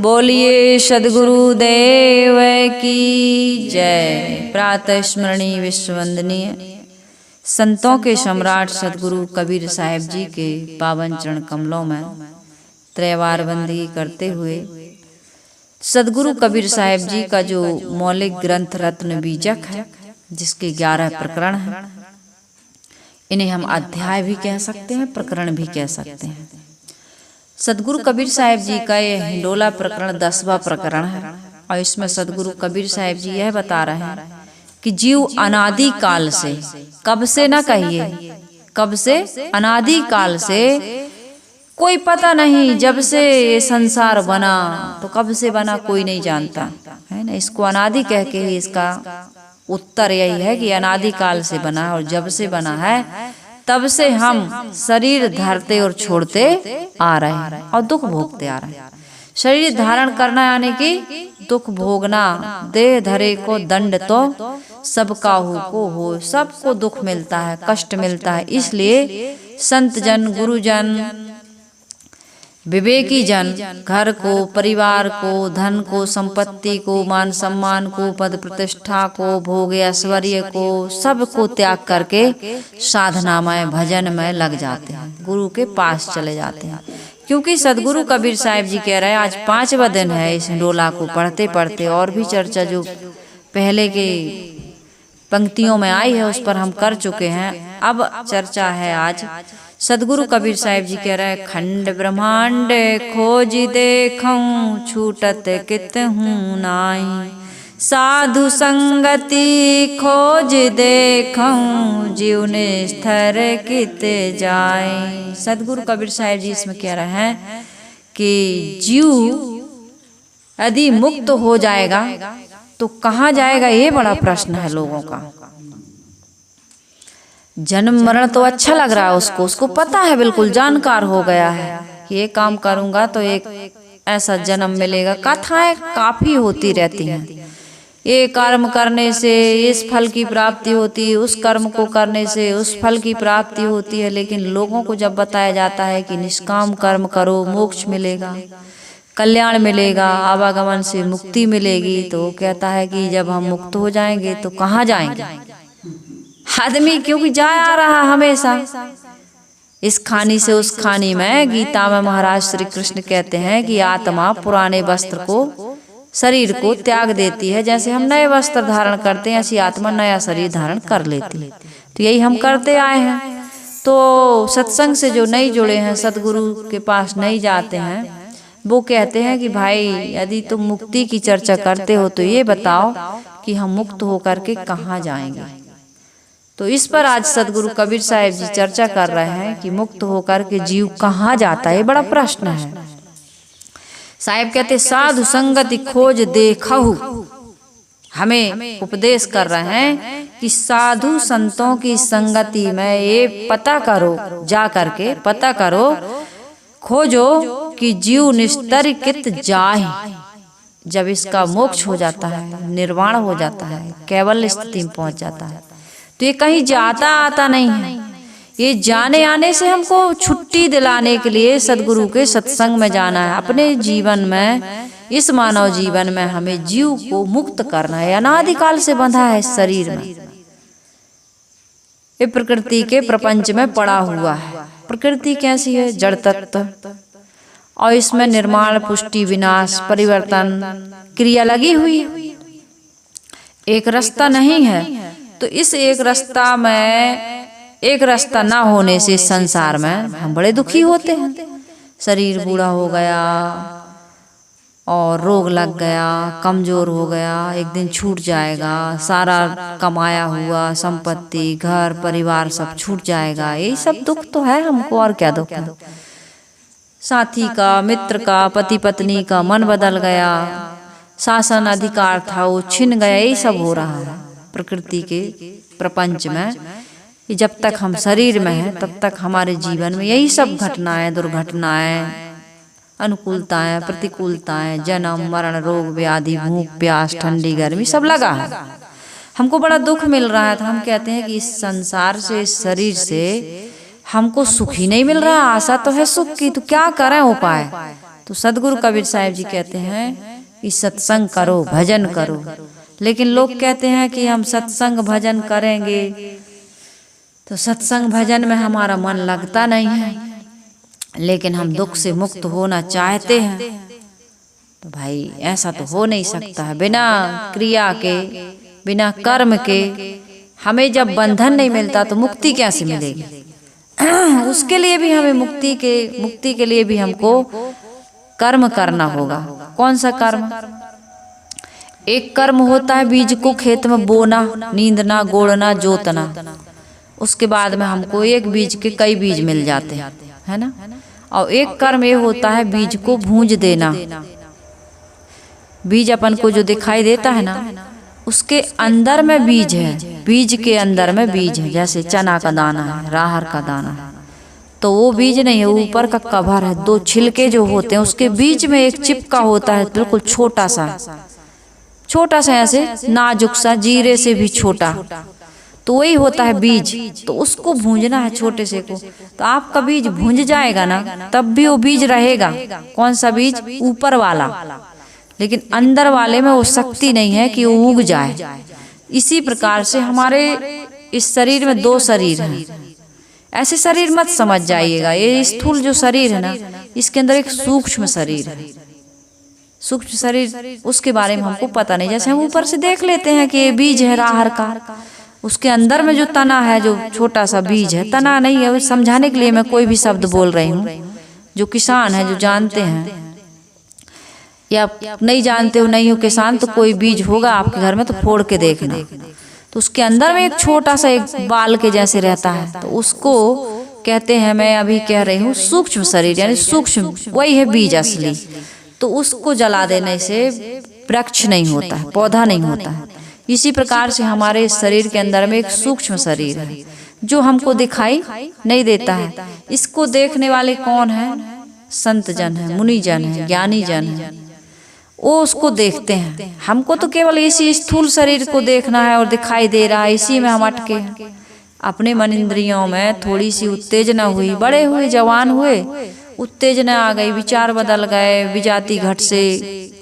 बोलिए सद्गुरु देव की जय। प्रातः स्मरणीय विश्ववंदनीय संतों के सम्राट सद्गुरु कबीर साहिब जी के पावन चरण कमलों में त्रैवार बंदगी करते हुए सद्गुरु कबीर साहिब जी का जो मौलिक ग्रंथ रत्न बीजक है, जिसके 11 प्रकरण हैं, इन्हें हम अध्याय भी कह सकते हैं, प्रकरण भी कह सकते हैं। सद्गुरु कबीर साहिब जी का यह हिंडोला प्रकरण 10वां प्रकरण है और इसमें सद्गुरु कबीर साहिब जी यह बता रहे हैं कि जीव अनादि काल से, कब से ना कहिए, कब से, अनादि काल से, कोई पता नहीं, जब से ये संसार बना तो कब से बना कोई नहीं जानता है ना। इसको अनादि कह के ही इसका उत्तर यही है कि अनादि काल से बना और जब से बना है तब से हम शरीर धरते और छोड़ते आ रहे हैं और दुख भोगते आ रहे हैं। शरीर धारण करना यानी कि दुख भोगना, देह धरे को दंड तो सब काहू को हो, सबको दुख मिलता है, कष्ट मिलता है। इसलिए संत जन, गुरुजन, विवेकी जन घर को, परिवार को, धन को, संपत्ति को, मान सम्मान को, पद प्रतिष्ठा को, भोग ऐश्वर्य को, सबको त्याग करके साधना में, भजन में लग जाते हैं, गुरु के पास चले जाते हैं। क्योंकि सद्गुरु कबीर साहिब जी कह रहे हैं, आज 5वां दिन है इस हिंडोला को पढ़ते पढ़ते, और भी चर्चा जो पहले के पंक्तियों में आई है उस पर हम कर चुके हैं। अब चर्चा है आज सद्गुरु कबीर साहिब जी कह रहे हैं, खंड ब्रह्मांड खोज देखऊं, छूटत कित हूँ नाई, साधु संगति खोज देखऊं, जीव निस्तर कित जाए। सद्गुरु कबीर साहिब जी इसमें कह रहे हैं कि जीव यदि मुक्त हो जाएगा तो कहाँ जाएगा, ये बड़ा प्रश्न है लोगों का। जन्म मरण तो अच्छा लग रहा है उसको पता है, बिल्कुल जानकार हो गया है कि ये काम करूंगा तो एक ऐसा जन्म मिलेगा। कथाएं काफी होती रहती हैं, ये कर्म करने से इस फल की प्राप्ति होती है, उस कर्म को करने से उस फल की प्राप्ति होती है। लेकिन लोगों को जब बताया जाता है कि निष्काम कर्म करो, मोक्ष मिलेगा, कल्याण मिलेगा, आवागमन से मुक्ति मिलेगी, तो वो कहता है कि जब हम मुक्त हो जाएंगे तो कहाँ जाएंगे। आदमी क्योंकि जा आ रहा हमेशा इस खानी से उस खानी में। गीता में महाराज श्री कृष्ण कहते हैं कि आत्मा पुराने वस्त्र को, शरीर को त्याग देती है। जैसे हम नए वस्त्र धारण करते हैं, ऐसी आत्मा नया शरीर धारण कर लेती है। तो यही हम करते आए हैं। तो सत्संग से जो नहीं जुड़े हैं, सदगुरु के पास नहीं जाते हैं, वो कहते हैं कि भाई यदि तुम मुक्ति की चर्चा करते हो तो ये बताओ कि हम मुक्त होकर के कहाँ जाएंगे। तो इस पर आज सद्गुरु कबीर साहिब जी चर्चा कर रहे हैं कि मुक्त होकर के जीव कहाँ जाता है, ये बड़ा प्रश्न है। साहिब कहते साधु संगति खोज देखहु, हमें उपदेश कर रहे हैं कि साधु संतों की संगति में ये पता करो, जा करके पता करो, खोजो कि जीव निस्तर कित जाए। जब इसका मोक्ष हो जाता है, निर्वाण हो जाता है, केवल स्थिति में पहुंच जाता है, तो ये कहीं जाता आता नहीं है। ये जाने आने से हमको छुट्टी दिलाने के लिए सदगुरु के सत्संग में जाना है। अपने जीवन में, इस मानव जीवन में हमें जीव को मुक्त करना है। अनादिकाल से बंधा है शरीर में, ये प्रकृति के प्रपंच में पड़ा हुआ है। प्रकृति कैसी है, जड़ तत्व, और इसमें निर्माण, पुष्टि, विनाश, परिवर्तन, क्रिया लगी हुई है। एक रास्ता नहीं है। तो इस एक रास्ता में, एक रास्ता ना होने से संसार में हम बड़े दुखी होते हैं। शरीर बूढ़ा हो गया और रोग लग गया, कमजोर हो गया, एक दिन छूट जाएगा, सारा कमाया हुआ संपत्ति, घर परिवार सब छूट जाएगा। यही सब दुख तो है हमको, और क्या दुख है। साथी का, मित्र का, पति पत्नी का मन बदल गया, शासन अधिकार था वो छिन गया, यही सब हो रहा है प्रकृति के प्रपंच में। जब तक हम शरीर में हैं तब तक हमारे जीवन में यही सब घटनाएं, दुर्घटनाएं, अनुकूलताएं, प्रतिकूलताएं, जन्म मरण, रोग व्याधि, भूख प्यास, ठंडी गर्मी सब लगा है। हमको बड़ा दुख मिल रहा है। तो हम कहते हैं कि इस संसार से, इस शरीर से हमको सुख ही नहीं मिल रहा। आशा तो है सुख की, तो क्या करें उपाय। तो सदगुरु कबीर साहब जी कहते हैं कि सत्संग करो, भजन करो। लेकिन लोग कहते हैं कि हम सत्संग भजन करेंगे तो सत्संग भजन में हमारा मन लगता नहीं है, लेकिन हम दुख से मुक्त होना चाहते हैं। तो भाई ऐसा तो हो नहीं सकता है। बिना क्रिया के, बिना कर्म के हमें जब बंधन नहीं मिलता तो मुक्ति कैसे मिलेगी? उसके लिए भी हमें मुक्ति के लिए भी हमको कर्म करना होगा। कौन सा कर्म? एक कर्म होता है बीज को खेत में बोना, नींदना, गोड़ना, जोतना। उसके बाद में हमको एक बीज के कई बीज मिल जाते हैं, है ना। और एक कर्म ये होता है बीज को भूंज देना। बीज अपन को जो दिखाई देता है ना, उसके अंदर में बीज है, बीज के अंदर में बीज है। जैसे चना का दाना है, राहर का दाना है, तो वो बीज नहीं है, ऊपर का कवर है। दो छिलके जो होते हैं उसके बीच में एक चिपका होता है, बिल्कुल छोटा सा ऐसे नाजुक सा, जीरे से भी छोटा, तो वही होता है बीज। तो उसको भूंजना है छोटे से को। तो आपका बीज भूंज जाएगा ना, तब भी वो बीज रहेगा। कौन सा बीज? ऊपर वाला। लेकिन अंदर वाले में वो शक्ति नहीं है कि वो उग जाए। इसी प्रकार से हमारे इस शरीर में दो शरीर हैं। ऐसे शरीर मत समझ जाइएगा। ये स्थूल जो शरीर है ना, इसके अंदर एक सूक्ष्म शरीर है। सूक्ष्म शरीर, उसके बारे में हमको पता नहीं। जैसे हम ऊपर से देख लेते हैं कि ये बीज है राहर का, उसके अंदर में जो तना है, जो छोटा सा बीज है, तना नहीं है। समझाने के लिए मैं कोई भी शब्द बोल रही हूँ। जो किसान है, जो जानते हैं, या नहीं जानते हो, नहीं हो किसान, तो कोई बीज होगा आपके घर में तो फोड़ के देखना। तो उसके अंदर में एक छोटा सा एक बाल के जैसे रहता है, तो उसको कहते हैं, मैं अभी कह रही हूँ सूक्ष्म शरीर, यानी सूक्ष्म, वही है बीज असली। तो उसको जला देने से वृक्ष नहीं होता है, पौधा नहीं होता है। इसी प्रकार से हमारे शरीर के अंदर में एक सूक्ष्म शरीर है जो हमको दिखाई नहीं देता है। इसको देखने वाले कौन है? संत जन है, मुनि जन है, ज्ञानी जन है। वो उसको देखते हैं। हमको तो केवल इसी स्थूल शरीर को देखना है और दिखाई दे रहा है, इसी में हम अटके हैं। अपने मन इंद्रियों में थोड़ी सी उत्तेजना हुई, बड़े हुए, जवान हुए, उत्तेजना आ गई, विचार बदल गए, विजाति घट से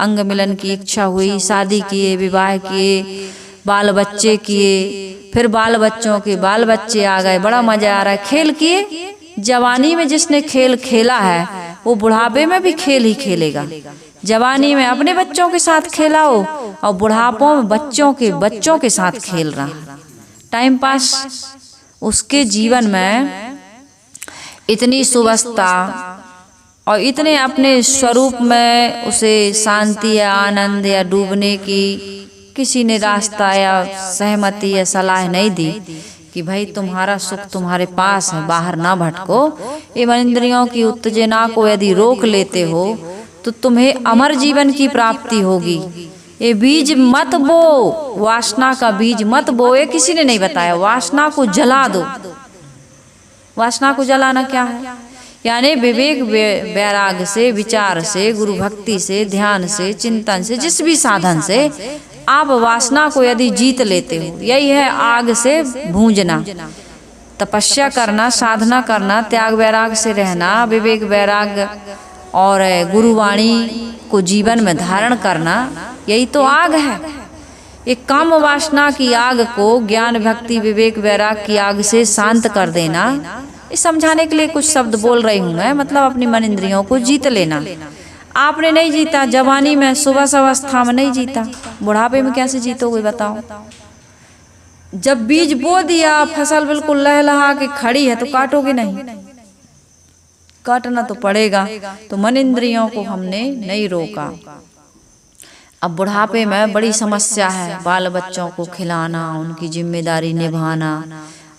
अंग मिलन की इच्छा हुई, शादी किए, विवाह किए, बाल बच्चे किए, फिर बाल बच्चों के बाल बच्चे आ गए, बड़ा मजा आ रहा है। खेल किए। जवानी में जिसने खेल खेला है वो बुढ़ापे में भी खेल ही खेलेगा। जवानी में अपने बच्चों के साथ खेला हो और बुढ़ापों में बच्चों के साथ खेल रहा। Time pass. उसके जीवन में इतनी सुवस्था और इतने अपने स्वरूप में उसे शांति या आनंद या डूबने की किसी ने रास्ता या सहमति या सलाह नहीं दी कि भाई तुम्हारा सुख तुम्हारे पास है, बाहर ना भटको। ये मन इंद्रियों की उत्तेजना को यदि रोक लेते हो तो तुम्हें अमर जीवन की प्राप्ति होगी। ये बीज मत बो, वासना का बीज मत बो। ये किसी ने नहीं बताया। वासना को जला दो। वासना को जलाना क्या है? यानी विवेक वैराग से, विचार से, गुरु भक्ति से, ध्यान से, चिंतन से, जिस भी साधन से आप वासना को यदि जीत लेते हो, यही है आग से भूंजना। तपस्या करना, साधना करना, त्याग वैराग से रहना, विवेक वैराग और गुरुवाणी को जीवन में धारण करना, यही तो आग है। एक काम वासना की आग को ज्ञान भक्ति विवेक वैराग की आग से शांत कर देना। इस समझाने के लिए कुछ शब्द बोल रही हूँ मैं, मतलब अपनी मन इंद्रियों को जीत लेना। आपने नहीं जीता जवानी में, सुबह अवस्था में नहीं जीता, बुढ़ापे में कैसे जीतोगे बताओ? जब बीज बो दिया, फसल बिल्कुल लहलहा के खड़ी है तो काटोगे नहीं? काटना तो पड़ेगा। तो मन इंद्रियों को हमने नहीं रोका। अब बुढ़ापे में बड़ी समस्या है, बाल बच्चों को खिलाना, उनकी जिम्मेदारी निभाना।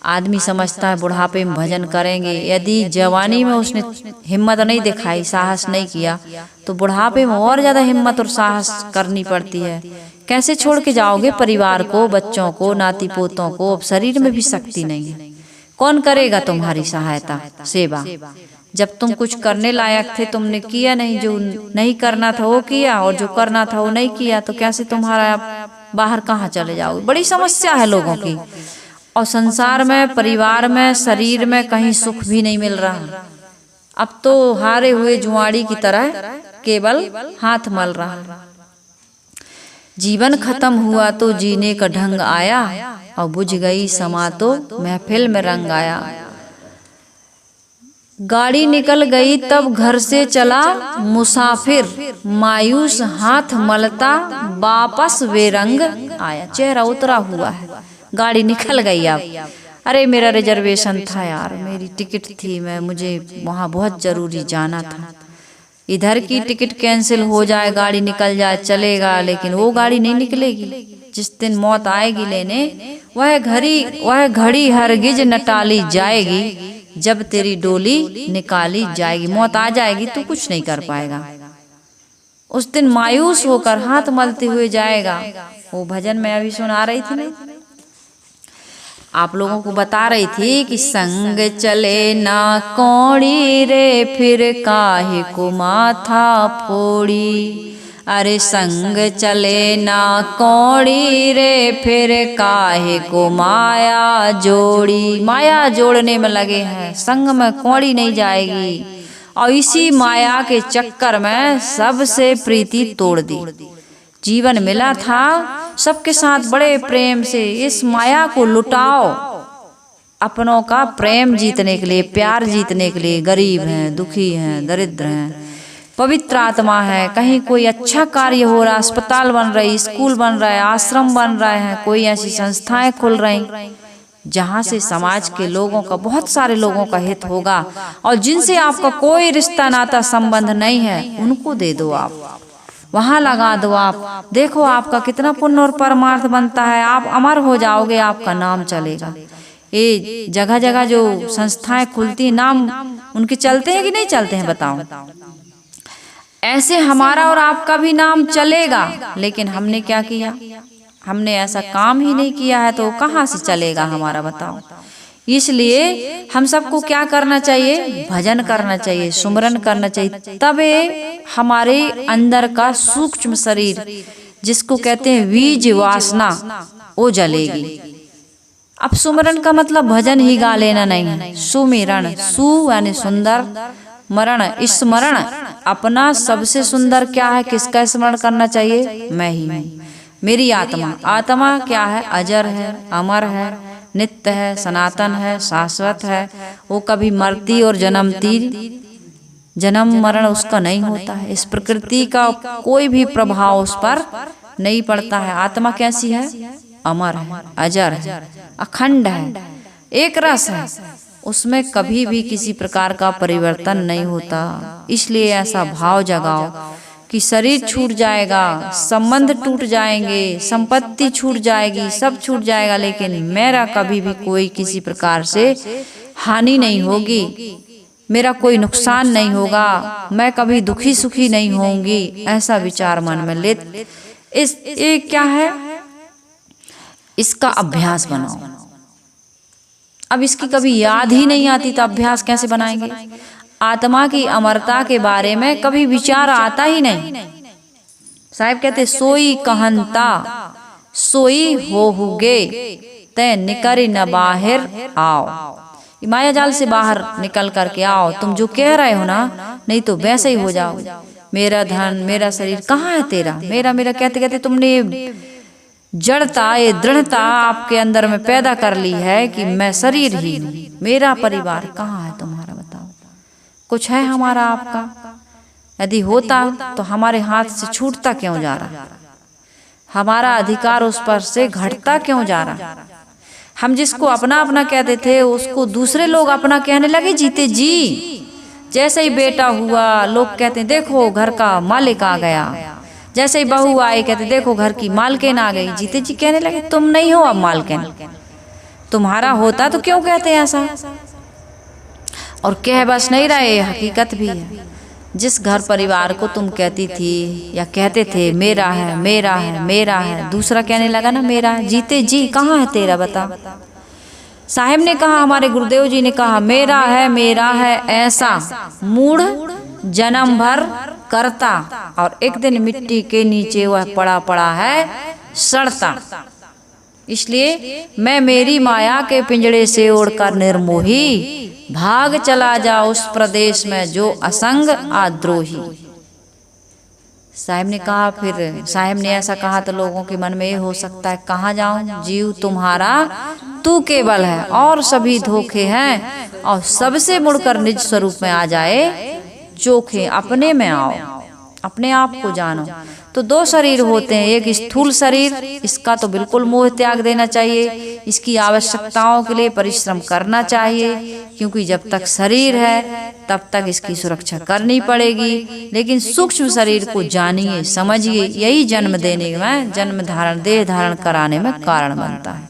आदमी समझता है बुढ़ापे में भजन करेंगे, यदि जवानी में उसने हिम्मत नहीं दिखाई, साहस नहीं किया, तो बुढ़ापे में और ज्यादा हिम्मत और साहस करनी पड़ती है। कैसे छोड़ के जाओगे परिवार को, बच्चों को, नाती पोतों को? अब शरीर में भी शक्ति नहीं है। कौन करेगा तुम्हारी सहायता, सेवा? जब तुम कुछ करने लायक थे तुमने किया नहीं, जो नहीं करना था वो किया, और जो करना था वो नहीं किया, तो कैसे तुम्हारा बाहर कहाँ चले जाओगे? बड़ी समस्या है लोगों की। और संसार में, परिवार में, शरीर में कहीं सुख भी नहीं मिल रहा। अब तो हारे हुए जुआड़ी की तरह केवल हाथ मल रहा। जीवन खत्म हुआ तो जीने का ढंग आया, और बुझ गई समा तो महफिल में रंग आया। गाड़ी निकल गई तब घर से चला मुसाफिर, मायूस हाथ मलता वापस वे रंग आया। चेहरा उतरा हुआ है, गाड़ी निकल गई अब। अरे मेरा रिजर्वेशन था यार, मेरी टिकट थी, मुझे वहाँ बहुत जरूरी जाना था। इधर की टिकट कैंसिल हो जाए, गाड़ी निकल जाए चलेगा, लेकिन वो गाड़ी नहीं निकलेगी। जिस दिन मौत आएगी लेने, वह घड़ी हरगिज न टाली जाएगी। जब तेरी डोली निकाली जाएगी, मौत आ जाएगी तो कुछ नहीं कर पाएगा। उस दिन मायूस होकर हाथ मलते हुए जाएगा। वो भजन में अभी सुना रही थी ना, आप लोगों को बता रही थी कि संग चले ना कौड़ी रे, फिर काहे को माथा फोड़ी। अरे संग चले ना कौड़ी रे, फिर काहे को माया जोड़ी। माया जोड़ने में लगे हैं, संग में कौड़ी नहीं जाएगी, और इसी माया के चक्कर में सबसे प्रीति तोड़ दी। जीवन मिला था सबके साथ बड़े प्रेम से, इस माया को लुटाओ अपनों का प्रेम जीतने के लिए, प्यार जीतने के लिए। गरीब हैं, दुखी हैं, दरिद्र हैं, पवित्र आत्मा है, कहीं कोई अच्छा कार्य हो रहा, अस्पताल बन रही, स्कूल बन रहा है, आश्रम बन रहे हैं, कोई ऐसी संस्थाएं खुल रही जहाँ से समाज के लोगों का, बहुत सारे लोगों का हित होगा। और जिनसे आपका कोई रिश्ता नाता संबंध नहीं है, उनको दे दो, आप वहाँ लगा दो। आप देखो आपका कितना पुण्य और परमार्थ बनता है, आप अमर हो जाओगे, आपका नाम चलेगा। ये जगह जगह जो संस्थाएं खुलती, नाम उनके चलते हैं कि नहीं चलते हैं बताओ? ऐसे हमारा और आपका भी नाम चलेगा, लेकिन हमने क्या किया? हमने ऐसा काम ही नहीं किया है, तो कहाँ से चलेगा हमारा बताओ? इसलिए हम सबको क्या करना चाहिए? भजन करना चाहिए, सुमरन करना चाहिए, तबे हमारे अंदर का सूक्ष्म शरीर, जिसको कहते हैं बीज वासना, वो जलेगी। अब सुमरन का मतलब भजन ही गा लेना नहीं है। सुमिरन, सु यानी सुंदर, मरण स्मरण, अपना सबसे सुंदर क्या है, किसका स्मरण करना चाहिए? मैं ही हूँ, मेरी आत्मा। आत्मा क्या है? अजर है, अमर है, नित्य है, सनातन है, शाश्वत है। वो कभी मरती और जन्मती, जन्म मरण उसका नहीं होता है। इस प्रकृति का कोई भी प्रभाव उस पर नहीं पड़ता है। आत्मा कैसी है? अमर है, अजर है, अखंड है, एक रस है, उसमें कभी भी किसी प्रकार का परिवर्तन नहीं होता। इसलिए ऐसा भाव जगाओ कि शरीर छूट जाएगा, संबंध टूट जाएंगे, संपत्ति छूट जाएगी, सब छूट जाएगा, लेकिन मेरा कभी भी कोई किसी प्रकार से हानि नहीं होगी, मेरा कोई नुकसान नहीं होगा, मैं कभी दुखी सुखी नहीं होंगी। ऐसा विचार मन में ले। ये क्या है? इसका अभ्यास बनाओ। अब इसकी कभी याद ही नहीं आती तो अभ्यास कैसे बनाएंगे? आत्मा की अमरता के बारे में कभी विचार आता ही नहीं। साहिब कहते सोई कहनता सोई होहुगे, ते निकरी न बाहर आओ। माया जाल से बाहर निकल करके आओ। तुम जो कह रहे हो ना, नहीं तो वैसे ही हो जाओ। मेरा धन, मेरा शरीर कहाँ है तेरा? मेरा मेरा कहते कहते तुमने जड़ता, ये दृढ़ता आपके अंदर में पैदा कर ली है कि मैं शरीर ही हूँ। मेरा परिवार कहाँ है तुम्हारा? बताओ, कुछ है हमारा आपका? यदि होता तो हमारे हाथ से छूटता क्यों जा रहा? हमारा अधिकार उस पर से घटता क्यों जा रहा? हम जिसको अपना अपना कहते थे, उसको दूसरे लोग अपना कहने लगे जीते जी। जैसे ही बेटा हुआ, लोग कहते हैं देखो घर का मालिक आ गया। जैसे ही बहू आई, कहते देखो घर की मालकिन आ गई। जीते जी कहने लगे तुम नहीं हो अब मालकिन, तुम्हारा होता तो क्यों कहते हैं ऐसा? और कह बस नहीं रहे, हकीकत भी है। जिस घर परिवार को तुम कहती थी या कहते थे मेरा है, मेरा है, मेरा है, दूसरा कहने लगा ना मेरा है। जीते जी कहाँ है तेरा? बता। साहिब ने कहा, हमारे गुरुदेव जी ने कहा, मेरा है ऐसा मूढ़ जन्म भर करता, और एक दिन मिट्टी के नीचे वह पड़ा पड़ा है सड़ता। इसलिए मैं मेरी माया के पिंजड़े से उड़कर निर्मोही भाग चला जा उस प्रदेश में जो असंग आद्रोही। साहिब ने कहा, फिर साहिब ने ऐसा कहा तो लोगों के मन में ये हो सकता है कहाँ जाऊं, जीव तुम्हारा तू केवल है और सभी धोखे हैं, और सबसे मुड़कर निज स्वरूप में आ जाए चोखे, अपने में आओ, अपने आप को जानो। तो दो शरीर होते हैं, एक स्थूल शरीर, इसका तो बिल्कुल मोह त्याग देना चाहिए, इसकी आवश्यकताओं के लिए परिश्रम करना चाहिए, क्योंकि जब तक शरीर है तब तक इसकी सुरक्षा करनी पड़ेगी। लेकिन सूक्ष्म शरीर को जानिए, समझिए, यही जन्म देने में, जन्म धारण, देह धारण कराने में कारण बनता है।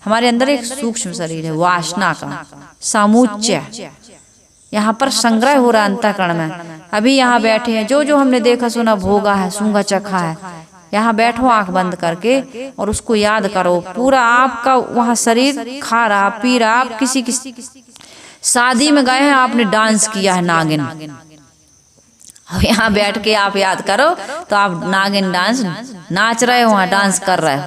हमारे अंदर एक सूक्ष्म शरीर है, वासना का सामुच्चय, यहाँ पर संग्रह हो रहा अंतःकरण में। अभी यहाँ बैठे हैं, जो जो हमने देखा सुना भोगा है, सूंघा चखा है, यहाँ बैठो आंख बंद करके और उसको याद करो। पूरा आपका वहाँ शरीर खा रहा, पी रहा। आप किसी शादी में गए हैं, आपने डांस किया है नागिन, अब यहाँ बैठ के आप याद करो तो आप नागिन डांस नाच रहे हो, वहाँ डांस कर रहे हो,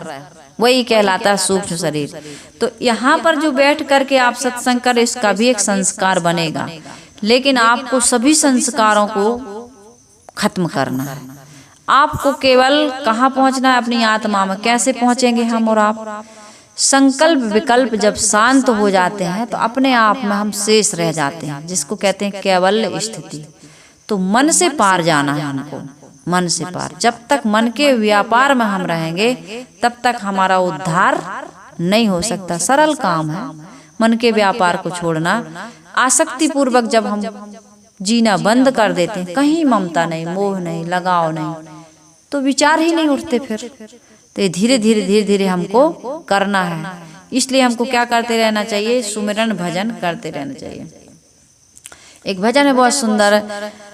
वही कहलाता है सूक्ष्म शरीर। तो यहाँ पर जो बैठ करके आप सत्संग करें, इसका भी एक संस्कार बनेगा, लेकिन आपको सभी संस्कारों को खत्म करना है। आपको केवल कहाँ पहुँचना है, अपनी आत्मा में। कैसे पहुँचेंगे हम और आप? संकल्प विकल्प जब शांत हो जाते हैं तो अपने आप में हम शेष रह जाते हैं, जिसको कहते हैं कैवल्य स्थिति। तो मन से पार जाना है हमको, मन से पार। जब तक मन के व्यापार में हम रहेंगे तब तक हमारा उद्धार नहीं हो सकता। सरल काम है मन के व्यापार को छोड़ना। आसक्ति पूर्वक जब हम जीना बंद कर देते हैं, कहीं ममता नहीं, मोह नहीं, लगाव नहीं, तो विचार ही नहीं उठते फिर। तो धीरे धीरे धीरे धीरे हमको करना है। इसलिए हमको क्या करते रहना चाहिए? सुमिरन भजन करते रहना चाहिए। एक भजन है बहुत सुंदर,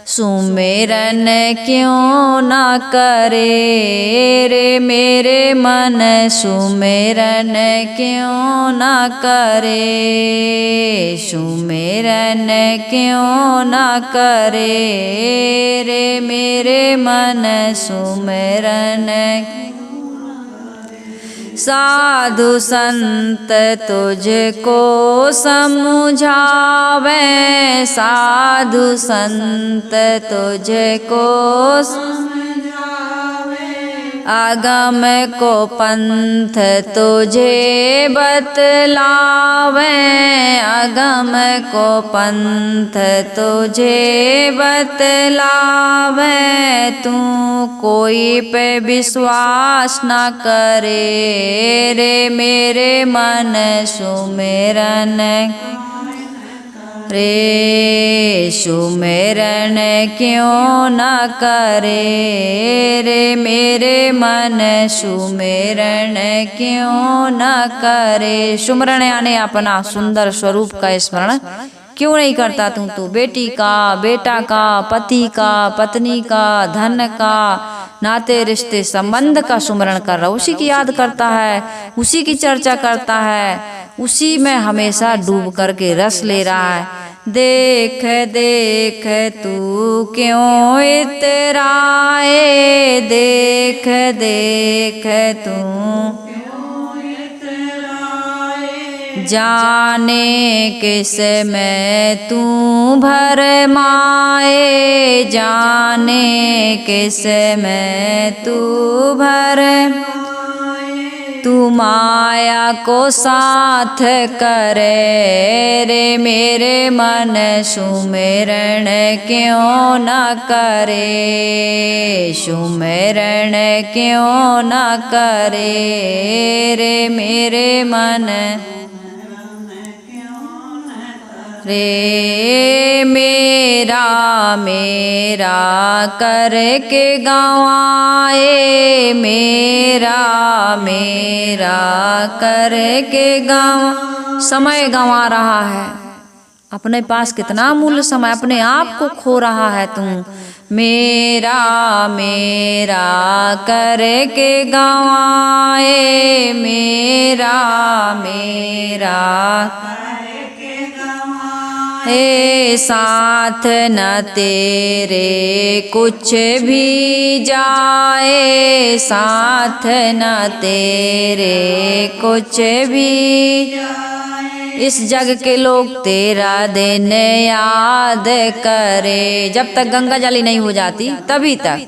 सुमिरन क्यों ना करे रे मेरे मन, सुमिरन क्यों ना करे, सुमिरन क्यों ना करे रे मेरे मन, सुमिरन। साधु संत तुझको समझावे, साधु संत तुझको आगम को पंथ तुझे बतलावे, आगम को पंथ तुझे बतलावे। तू कोई पे विश्वास न करे रे मेरे मन, सुमिरन रे सुमिरन क्यों न करे रे मेरे मन, सुमिरन क्यों न करे। सुमिरन यानी अपना सुंदर स्वरूप का स्मरण क्यों नहीं करता तू? बेटी का, बेटा का, पति का, पत्नी का, धन का, नाते रिश्ते संबंध का सुमिरन कर रहा, उसी की याद करता है, उसी की चर्चा करता है, उसी में हमेशा डूब करके रस ले रहा है। देख देख तू क्यों इतराए, देख देख तू जाने किस में तू भरमाए, जाने किस में तू तू माया को साथ करे रे मेरे मन, सुमिरन क्यों न करे, सुमिरन क्यों न करे रे मेरे मन रे। मेरा मेरा करके गंवाए, मेरा मेरा करके गंवा, समय गंवा रहा है। अपने पास कितना मूल्य समय, अपने आप को खो रहा है तू। मेरा मेरा करके गंवाए, मेरा मेरा हे साथ न तेरे कुछ भी जाए, साथ न तेरे कुछ भी जाए। इस जग के लोग तेरा दिन याद करे, जब तक गंगा जली नहीं हो जाती तभी तक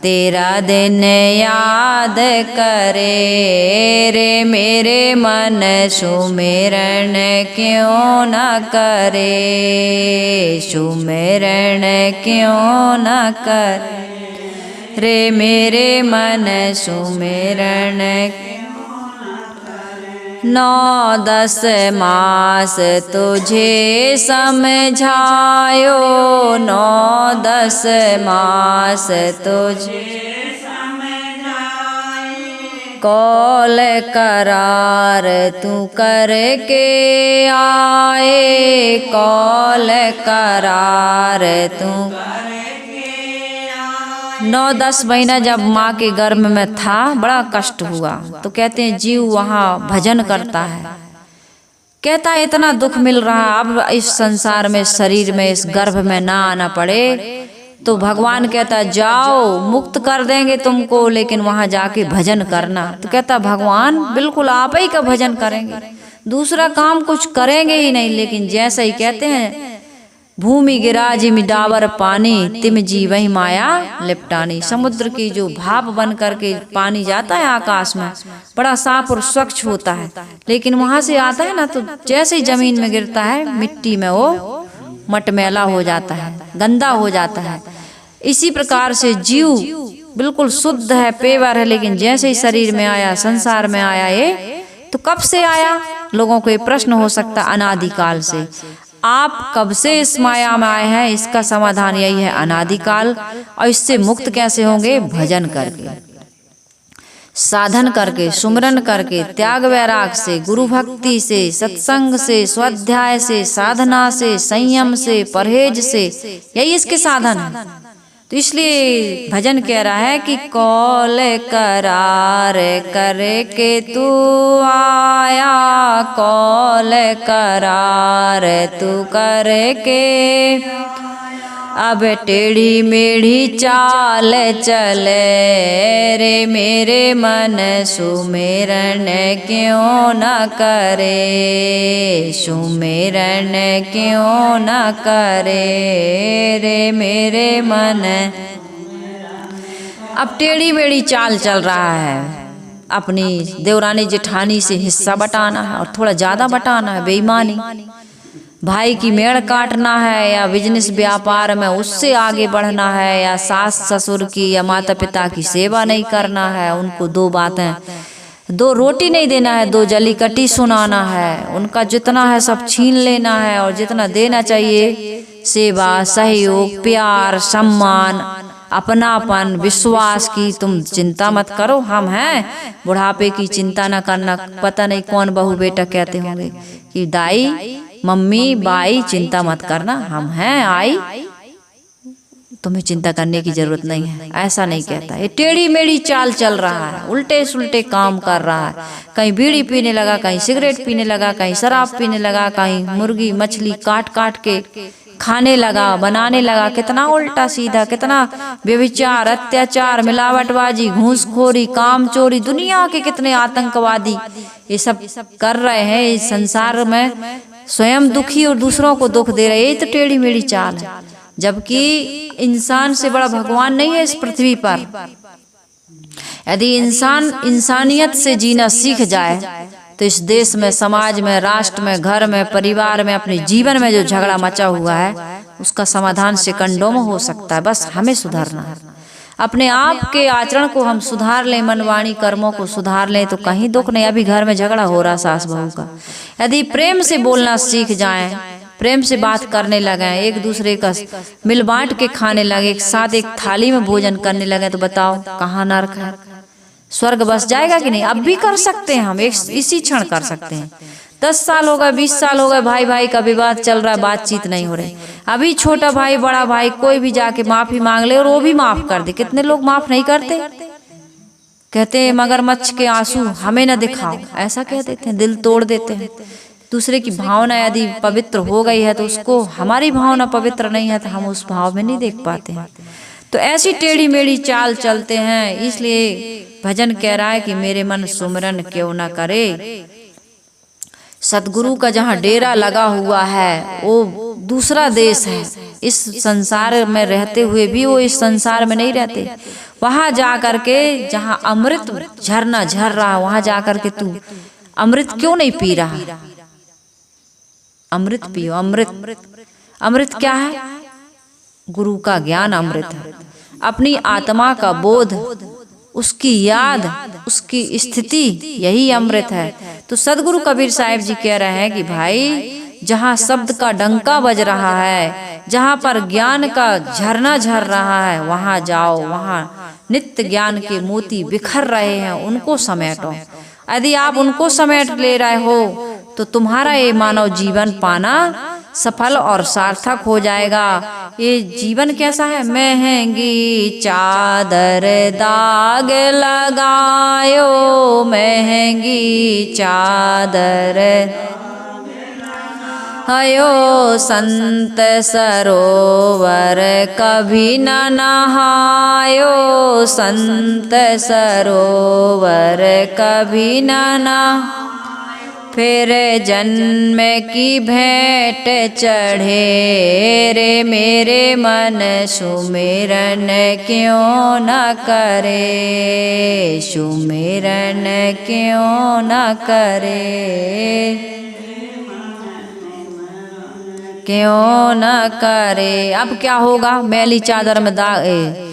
तेरा दिन याद करे रे मेरे मन सुमिरन क्यों न करे, सुमिरन क्यों न करे रे मेरे मन सुमिरन। 9-10 मास तुझे समझायो, 9-10 मास तुझे कौल करार तू करके आए, कौल करार तू 9-10 महीना जब माँ के गर्भ में था बड़ा कष्ट हुआ। तो कहते हैं जीव वहाँ भजन करता है, कहता है इतना दुख मिल रहा, अब इस संसार में शरीर में इस गर्भ में ना आना पड़े। तो भगवान कहता जाओ मुक्त कर देंगे तुमको, लेकिन वहाँ जाके भजन करना। तो कहता भगवान बिल्कुल आप ही का भजन करेंगे, दूसरा काम कुछ करेंगे ही नहीं। लेकिन जैसे ही कहते हैं भूमि गिरा जिमि डावर पानी, तिम जी वही माया लिपटानी। समुद्र की जो भाप बन करके पानी जाता है आकाश में, बड़ा साफ और स्वच्छ होता है, लेकिन वहां से आता है ना तो जैसे ही जमीन में गिरता है मिट्टी में वो मटमैला हो जाता है, गंदा हो जाता है। इसी प्रकार से जीव बिल्कुल शुद्ध है, पेवर है, लेकिन जैसे ही शरीर में आया, संसार में आया, ये तो कब से आया? लोगों को ये प्रश्न हो सकता अनादिकाल से। आप कब से इस माया में आए हैं? इसका समाधान यही है अनादिकाल। और इससे मुक्त कैसे होंगे? भजन करके, साधन करके, सुमरन करके, त्याग वैराग से, गुरु भक्ति से, सत्संग से, स्वाध्याय से, साधना से, संयम से, परहेज से, यही इसके साधन है। तो इसलिए भजन कह रहा है कि कौल करार करके तू आया, कौल करार तू करके अब टेढ़ी मेढ़ी चाल चले रे मेरे मन सुमिरन क्यों न करे, सुमिरन क्यों न करे रे मेरे मन। अब टेढ़ी मेढ़ी चाल चल रहा है, अपनी देवरानी जेठानी से हिस्सा बटाना है और थोड़ा ज्यादा बटाना है, बेईमानी, भाई की मेड़ काटना है, या बिजनेस व्यापार में उससे आगे बढ़ना है, या सास ससुर की या माता पिता की सेवा नहीं करना है, उनको 2 बातें, 2 रोटी नहीं देना है, 2 जली कटी सुनाना है, उनका जितना है सब छीन लेना है, और जितना देना चाहिए सेवा, सहयोग, प्यार, सम्मान, अपनापन, विश्वास की तुम चिंता मत करो, हम हैं, बुढ़ापे की चिंता न करना। पता नहीं कौन बहू बेटा कहते होंगे कि दाई मम्मी बाई चिंता मत करना, हम हैं आई, तुम्हें चिंता करने की जरूरत नहीं है। ऐसा नहीं कहता, ये टेढ़ी मेढ़ी चाल चल रहा है, उल्टे सुल्टे काम कर रहा है, कहीं बीड़ी पीने लगा, कहीं सिगरेट पीने लगा, कहीं शराब पीने लगा, कहीं मुर्गी मछली काट काट के खाने लगा, बनाने लगा। कितना उल्टा सीधा, कितना व्यभिचार, अत्याचार, मिलावटबाजी, घूसखोरी, काम चोरी, दुनिया के कितने आतंकवादी ये सब कर रहे हैं इस संसार में, स्वयं दुखी और दूसरों को दुख दे रहे हैं। ये तो टेढ़ी मेढ़ी चाल है, जबकि इंसान से बड़ा भगवान नहीं है इस पृथ्वी पर। यदि इंसान इंसानियत से जीना सीख जाए तो इस देश में, समाज में, राष्ट्र में, घर में, परिवार में, अपने जीवन में जो झगड़ा मचा हुआ है उसका समाधान सेकंडों में हो सकता है। बस हमें सुधारना है, अपने आप के आचरण को हम सुधार लें, मनवाणी कर्मों को सुधार लें तो कहीं दुख नहीं। अभी घर में झगड़ा हो रहा सास बहू का, यदि प्रेम से बोलना सीख जाएं, प्रेम से बात करने लगे, एक दूसरे का मिल बांट के खाने लगे, एक साथ एक थाली में भोजन करने लगे, तो बताओ कहाँ नरक है, स्वर्ग बस जाएगा कि नहीं? अब भी कर सकते हैं हम, इसी क्षण कर सकते हैं। 10 साल हो गए, 20 साल हो गए, भाई भाई का विवाद चल रहा है, बातचीत नहीं हो रही। अभी छोटा भाई बड़ा भाई कोई भी जाके माफी मांग ले और वो भी माफ कर दे। कितने लोग माफ नहीं करते, कहते हैं मगरमच्छ के आंसू हमें न दिखाओ, ऐसा कह देते हैं, दिल तोड़ देते हैं। दूसरे की भावना यदि पवित्र हो गई है तो उसको, हमारी भावना पवित्र नहीं है तो हम उस भाव में नहीं देख पाते हैं। तो ऐसी टेढ़ी मेढ़ी चाल चलते हैं। इसलिए भजन कह रहा है कि मेरे मन सुमरन क्यों न करे। सतगुरु का जहाँ डेरा लगा हुआ है वो दूसरा देश है। इस संसार में रहते हुए भी वो इस संसार में नहीं रहते। वहां जा करके जहां अमृत झरना झर रहा, वहां जा करके तू अमृत क्यों नहीं पी रहा? अमृत पियो। अमृत, अमृत क्या है? गुरु का ज्ञान अमृत है। अपनी आत्मा का बोध, उसकी याद, उसकी स्थिति, यही अमृत है। तो सदगुरु कबीर साहिब जी कह रहे हैं कि भाई जहाँ शब्द का डंका बज रहा है, जहाँ पर ज्ञान का झरना झर रहा है, वहां जाओ। वहां नित्य ज्ञान के मोती बिखर रहे हैं, उनको समेटो। यदि आप उनको समेट ले रहे हो तो तुम्हारा ये मानव जीवन पाना सफल और सार्थक हो जाएगा। ये जीवन कैसा है? महंगी चादर दाग लगायो, महंगी चादर हयो, संत सरोवर कभी न नहायो, संत सरोवर कभी न नहायो। फिर जन्म की भेंट चढ़े रे, मेरे मन सुमिरन क्यों न करे, सुमिरन क्यों न करे, क्यों न करे। अब क्या होगा? मैली चादर में दाग,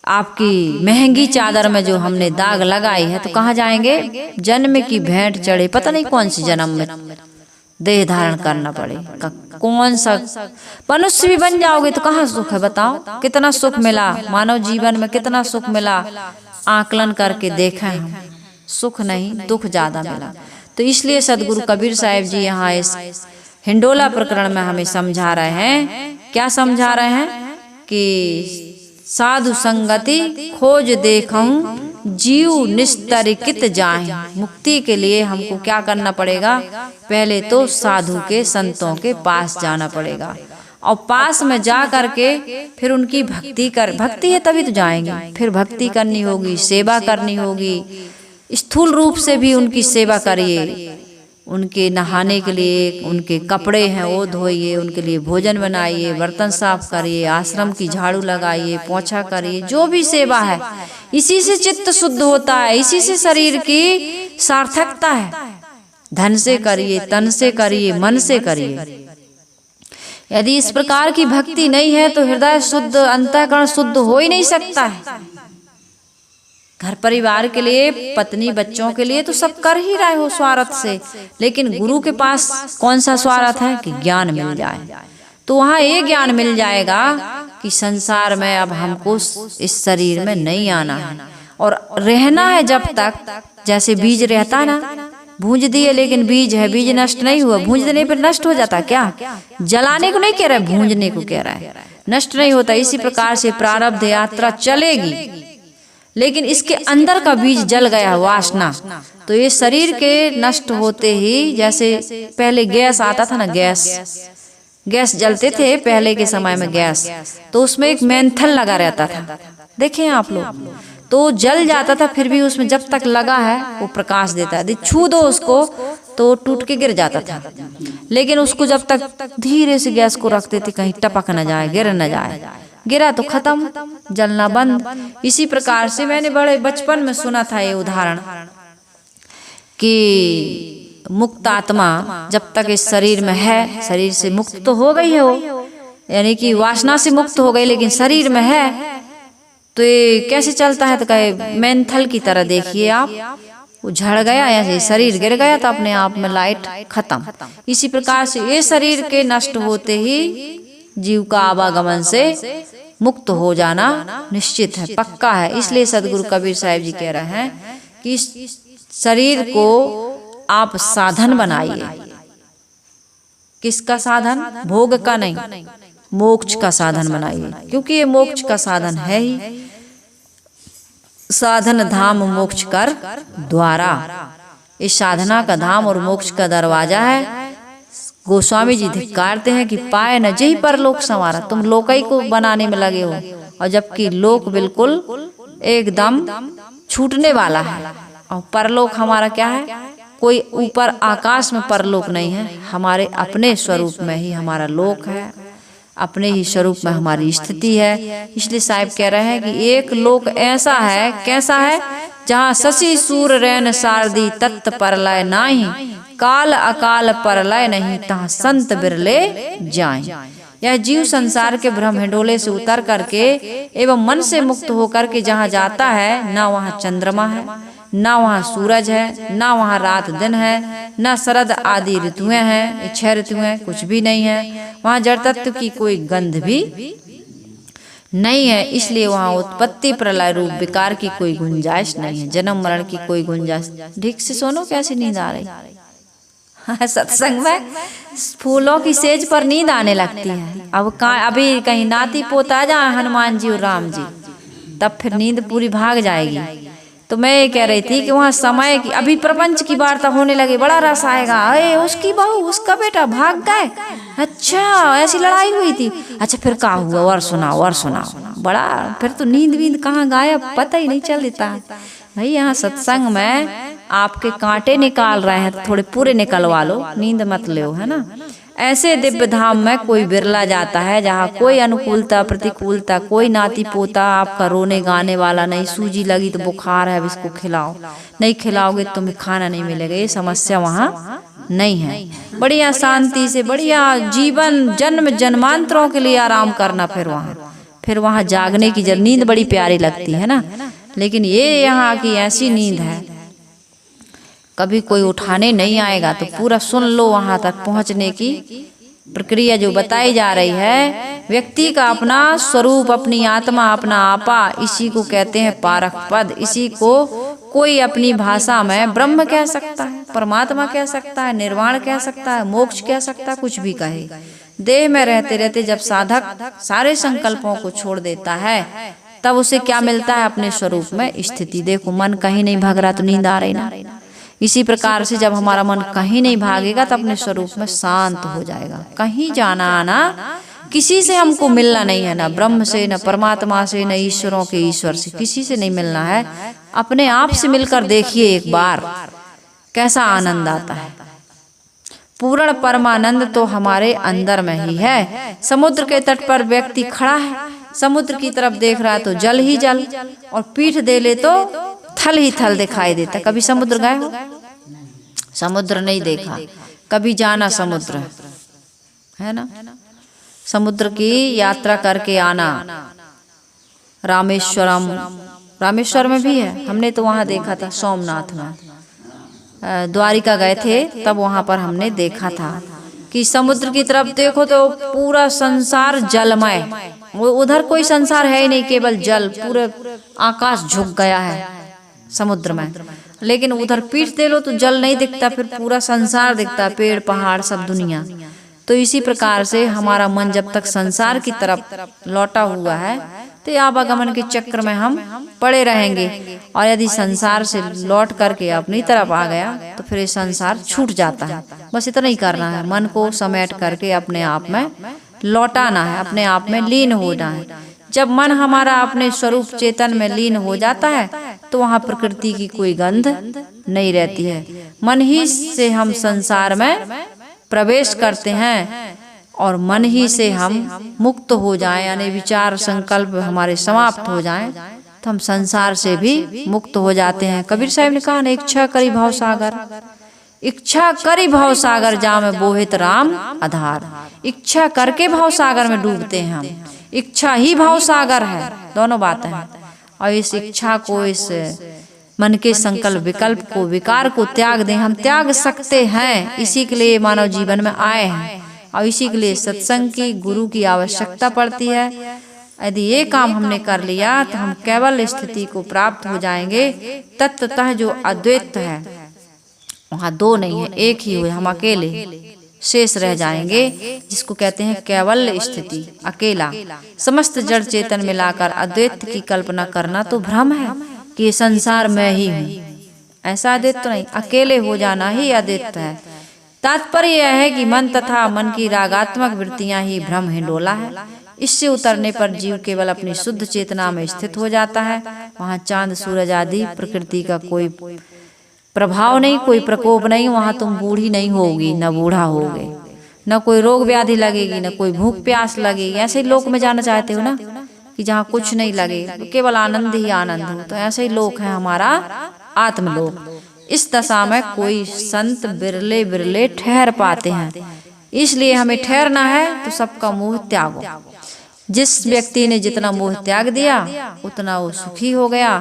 आपकी महंगी चादर में जो हमने दाग लगाई है, तो कहाँ जाएंगे? जन्म की भेंट चढ़े, पता नहीं कौन सी जन्म में देह धारण करना पड़ेगा, कौन सा। मनुष्य भी बन जाओगे तो कहाँ सुख है? बताओ कितना सुख मिला मानव जीवन में, कितना सुख मिला। आकलन करके देखा हम, सुख नहीं दुख ज्यादा मिला। तो इसलिए सदगुरु कबीर साहिब जी यहाँ इस हिंडोला प्रकरण में हमें समझा रहे हैं। क्या समझा रहे हैं? कि साधु संगति खोज देखूं, जीव निस्तरिकित जाए। मुक्ति के लिए हमको क्या करना पड़ेगा? पहले तो साधु के, संतों के पास जाना पड़ेगा, और पास में जा करके फिर उनकी भक्ति है तभी तो जाएंगे। फिर भक्ति करनी होगी, सेवा करनी होगी। स्थूल रूप से भी उनकी सेवा करिए, उनके नहाने के लिए उनके कपड़े हैं वो धोइए, उनके लिए भोजन बनाइए, बर्तन साफ करिए, आश्रम की झाड़ू लगाइए, पोछा करिए, जो भी सेवा है। इसी से चित्त शुद्ध होता है, इसी से शरीर की सार्थकता है। धन से करिए, तन से करिए, मन से करिए। यदि इस प्रकार की भक्ति नहीं है तो हृदय शुद्ध, अंतःकरण शुद्ध हो ही नहीं सकता है। घर परिवार के लिए, पत्नी बच्चों के लिए तो सब कर ही रहे हो स्वार्थ से, लेकिन गुरु के पास कौन सा स्वार्थ है? कि ज्ञान मिल जाए। तो वहाँ ये ज्ञान मिल जाएगा कि संसार में अब हमको इस शरीर में नहीं आना है और रहना है जब तक। जैसे बीज रहता ना, भूंज दिए लेकिन बीज है, बीज नष्ट नहीं हुआ, भूंज देने पर नष्ट हो जाता क्या? जलाने को नहीं कह रहा है, भूंजने को कह रहा है, नष्ट नहीं होता। इसी प्रकार से प्रारब्ध यात्रा चलेगी, लेकिन इसके अंदर का बीज जल गया, वासना। तो ये शरीर के नष्ट होते ही, जैसे पहले गैस आता था ना, गैस जलते थे पहले के समय में गैस, तो उसमें एक मेंथल लगा रहता था, देखें आप लोग, तो जल जाता था, फिर भी उसमें जब तक लगा है वो प्रकाश देता है। छू दो उसको तो टूट के गिर जाता था, लेकिन उसको जब तक धीरे से गैस को रखते थे कहीं टपक न जाए, गिर न जाए, गिरा तो खत्म, जलना बंद। इसी प्रकार से मैंने बड़े बचपन में सुना था ये उदाहरण कि मुक्त आत्मा जब तक इस शरीर में है, शरीर से मुक्त तो हो गई है वो, यानी कि वासना से मुक्त हो गई, लेकिन शरीर में है तो ये कैसे चलता है? तो कहे मेंथल की तरह देखिए आप, वो झड़ गया, ऐसे शरीर गिर गया तो अपने आप में लाइट खत्म। इसी प्रकार से ये शरीर के नष्ट होते ही जीव का आवागमन से मुक्त हो जाना निश्चित है, पक्का है। इसलिए सदगुरु कबीर साहिब जी कह रहे हैं कि शरीर को आप साधन बनाइए। किसका साधन? भोग का नहीं, मोक्ष का साधन बनाइए, क्योंकि ये मोक्ष का साधन है ही। साधन धाम मोक्ष कर द्वारा, इस साधना का धाम और मोक्ष का दरवाजा है। गोस्वामी जी धिक्कारते हैं कि पाए न जही परलोक संवारा, तुम लोकई को बनाने में लगे हो, और जबकि लोक बिल्कुल एकदम छूटने वाला है, और परलोक हमारा क्या है? कोई ऊपर आकाश में परलोक नहीं है, हमारे अपने स्वरूप में ही हमारा लोक है, अपने ही स्वरूप में हमारी स्थिति है। इसलिए साहिब कह रहे हैं कि एक लोक ऐसा है, कैसा है, जहाँ शशि सूर रैन शारदी तत्त परलय नाही, काल अकाल परलय नहीं, तहाँ संत बिरले जाएं। यह जीव संसार के भ्रम हिंडोले से उतर करके एवं मन से मुक्त होकर के जहाँ जाता है, ना वहाँ चंद्रमा है, ना वहाँ सूरज है, ना वहाँ रात दिन है, ना शरद आदि ऋतुएं हैं, 6 ऋतुएं कुछ भी नहीं है। वहाँ जड़ तत्व की कोई गंध भी नहीं है। इसलिए वहाँ उत्पत्ति प्रलय रूप विकार की कोई गुंजाइश नहीं है, जन्म मरण की कोई गुंजाइश। ठीक से सुनो, कैसी नींद आ रही। सत्संग में फूलों की सेज पर नींद आने लगती है। अब अभी कहीं नाती पोता आ जाए हनुमान जी और राम जी, तब फिर नींद पूरी भाग जाएगी। तो मैं ये कह रही थी कि वहाँ समय की, अभी प्रपंच की वार्ता होने लगे, बड़ा रस आएगा। अरे उसकी बहू, उसका बेटा भाग गए, अच्छा ऐसी लड़ाई हुई थी, अच्छा फिर क्या हुआ, और सुनाओ और सुनाओ। बड़ा फिर तो नींद वींद कहाँ गायब, पता ही नहीं चल देता है। भाई यहाँ सत्संग में आपके कांटे निकाल रहे हैं तो थोड़े पूरे निकलवा लो, नींद मत लो, है ना। ऐसे दिव्य धाम में कोई बिरला जाता है जहाँ कोई अनुकूलता प्रतिकूलता, कोई नाती पोता आपका रोने गाने वाला नहीं। सूजी लगी तो बुखार है, अब इसको खिलाओ, नहीं खिलाओगे तो तुम्हें खाना नहीं मिलेगा, ये समस्या वहाँ नहीं है। बढ़िया शांति से बढ़िया जीवन जन्म जन्मांतरों के लिए आराम करना। फिर वहाँ जागने की नींद बड़ी प्यारी लगती है ना। लेकिन ये यहाँ की ऐसी नींद है, कभी कोई उठाने नहीं आएगा। तो पूरा सुन लो, वहां तक पहुंचने की प्रक्रिया जो बताई जा रही है। व्यक्ति का अपना स्वरूप, अपनी आत्मा, अपना आपा, इसी को कहते हैं पारख पद। इसी को कोई अपनी भाषा में ब्रह्म कह सकता है, परमात्मा कह सकता है, निर्वाण कह सकता है, मोक्ष कह सकता है, कुछ भी कहे। देह में रहते रहते जब साधक सारे संकल्पों को छोड़ देता है, तब उसे क्या मिलता है, अपने स्वरूप में स्थिति। देखो मन कहीं नहीं भाग रहा तो नींद आ रही ना। इसी प्रकार से जब हमारा मन कहीं नहीं भागेगा तो अपने स्वरूप में शांत हो जाएगा। कहीं जाना आना किसी से हमको मिलना नहीं है, ना ब्रह्म से, न परमात्मा से, न ईश्वरों के ईश्वर से, किसी से नहीं मिलना है। अपने आप से मिलकर देखिए एक बार, कैसा आनंद आता है। पूर्ण परमानंद तो हमारे अंदर में ही है। समुद्र के तट पर व्यक्ति खड़ा है, समुद्र की तरफ देख रहा है तो जल ही जल, और पीठ दे ले तो थल ही थल दिखाई देता। कभी समुद्र गए हो? समुद्र नहीं देखा, कभी जाना समुद्र, है ना। समुद्र की यात्रा करके आना। रामेश्वरम, रामेश्वर में भी है, हमने तो वहां देखा था। सोमनाथ में, द्वारिका गए थे तब वहां पर हमने देखा था कि समुद्र की तरफ देखो तो पूरा संसार जलमय, उधर कोई संसार है ही नहीं, केवल जल, पूरे आकाश झुक गया है समुद्र में। लेकिन उधर पीठ दे लो तो जल नहीं दिखता, फिर पूरा संसार दिखता, पेड़ पहाड़ सब दुनिया। तो इसी प्रकार से हमारा मन जब तक संसार की तरफ लौटा हुआ है तो आवागमन के चक्र में हम पड़े रहेंगे। और यदि संसार से लौट करके अपनी तरफ आ गया तो फिर ये संसार छूट जाता है। बस इतना ही करना है, मन को समेट करके अपने आप में लौटाना है, अपने आप में लीन होना है। जब मन हमारा अपने स्वरूप चेतन में लीन हो जाता है तो वहाँ प्रकृति की कोई गंध नहीं रहती है। मन ही से हम संसार में प्रवेश करते हैं और मन ही से हम मुक्त हो जाएं, यानी विचार संकल्प हमारे समाप्त हो जाएं तो हम संसार से भी मुक्त हो जाते हैं। कबीर साहब ने कहा ना, इच्छा करी भाव सागर, इच्छा करी भाव सागर जाम बोहित राम आधार। इच्छा करके भाव सागर में डूबते हैं हम, इच्छा ही भाव सागर है, दोनों बातें हैं। और इस इच्छा को, इस मन के संकल्प विकल्प को, विकार को त्याग दें। हम त्याग सकते हैं, इसी के लिए मानव जीवन में आए हैं और इसी के लिए सत्संग की, गुरु की आवश्यकता पड़ती है। यदि ये काम हमने कर लिया तो हम केवल स्थिति को प्राप्त हो जाएंगे। तत्वतः जो अद्वैत है वहाँ दो नहीं है, एक ही हुए, हम अकेले शेष रह जाएंगे, जिसको कहते हैं कैवल्य स्थिति, अकेला। समस्त जड़ चेतन मिलाकर अद्वैत की कल्पना करना तो भ्रम है कि ये संसार में ही हूँ, ऐसा अद्वैत तो नहीं। अकेले हो जाना ही अद्वैत है। तात्पर्य यह है कि मन तथा मन की रागात्मक वृत्तियां ही भ्रम हिंडोला है। इससे उतरने पर जीव केवल अपनी शुद्ध चेतना में स्थित हो जाता है। वहाँ चांद सूरज आदि प्रकृति का कोई प्रभाव नहीं, कोई प्रकोप नहीं, वहाँ तुम बूढ़ी नहीं होगी, न बूढ़ा होगे, न कोई रोग व्याधि लगेगी, न कोई भूख प्यास लगेगी। ऐसे ही लोक में जाना चाहते हो ना, कि जहाँ कुछ नहीं लगे, केवल आनंद ही आनंद हो, तो ऐसे ही लोक है हमारा आत्मलोक। इस दशा में कोई संत बिरले बिरले ठहर पाते हैं, इसलिए हमें ठहरना है तो सबका मोह त्यागो। जिस व्यक्ति ने जितना मोह त्याग दिया उतना वो सुखी हो गया,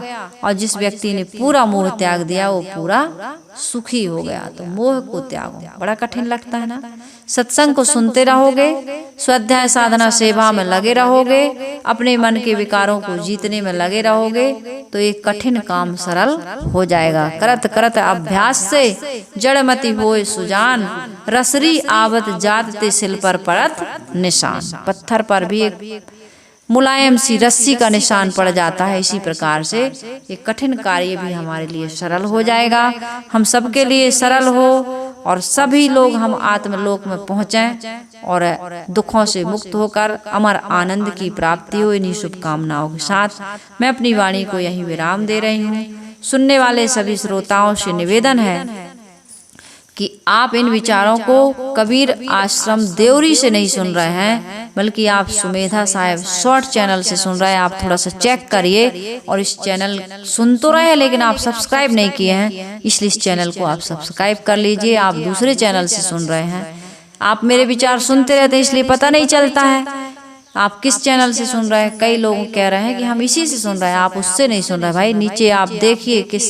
और जिस व्यक्ति ने पूरा मोह त्याग दिया वो पूरा सुखी हो गया। तो मोह को त्यागो। बड़ा कठिन लगता है ना। सत्संग को सुनते रहोगे, स्वाध्याय साधना सेवा में लगे रहोगे, अपने मन के विकारों को जीतने में लगे रहोगे, तो एक कठिन काम सरल हो जाएगा। करत करत अभ्यास से जड़मति होए सुजान, रसरी आवत जात ते सिल पर पड़त निशान। पत्थर पर भी एक मुलायम सी रस्सी का निशान पड़ जाता है। इसी प्रकार से एक कठिन कार्य भी हमारे लिए सरल हो जाएगा। हम सबके लिए सरल हो और सभी लोग हम आत्मलोक में पहुंचें और दुखों से मुक्त होकर अमर आनंद की प्राप्ति हो। इन्हीं शुभकामनाओं के साथ मैं अपनी वाणी को यहीं विराम दे रही हूँ। सुनने वाले सभी श्रोताओं से निवेदन है कि आप इन विचारों को कबीर आश्रम देवरी से नहीं सुन रहे हैं, बल्कि आप सुमेधा साहेब शॉर्ट चैनल से सुन रहे हैं। आप थोड़ा सा चेक करिए, और इस चैनल सुन तो रहे हैं लेकिन आप सब्सक्राइब नहीं किए हैं, इसलिए इस चैनल को आप सब्सक्राइब कर लीजिए। आप दूसरे चैनल से सुन रहे हैं, आप मेरे विचार सुनते रहते हैं इसलिए पता नहीं चलता है आप किस चैनल से सुन रहे हैं। कई लोग कह रहे हैं कि हम इसी से सुन रहे हैं, आप उससे नहीं सुन रहे। भाई नीचे आप देखिए किस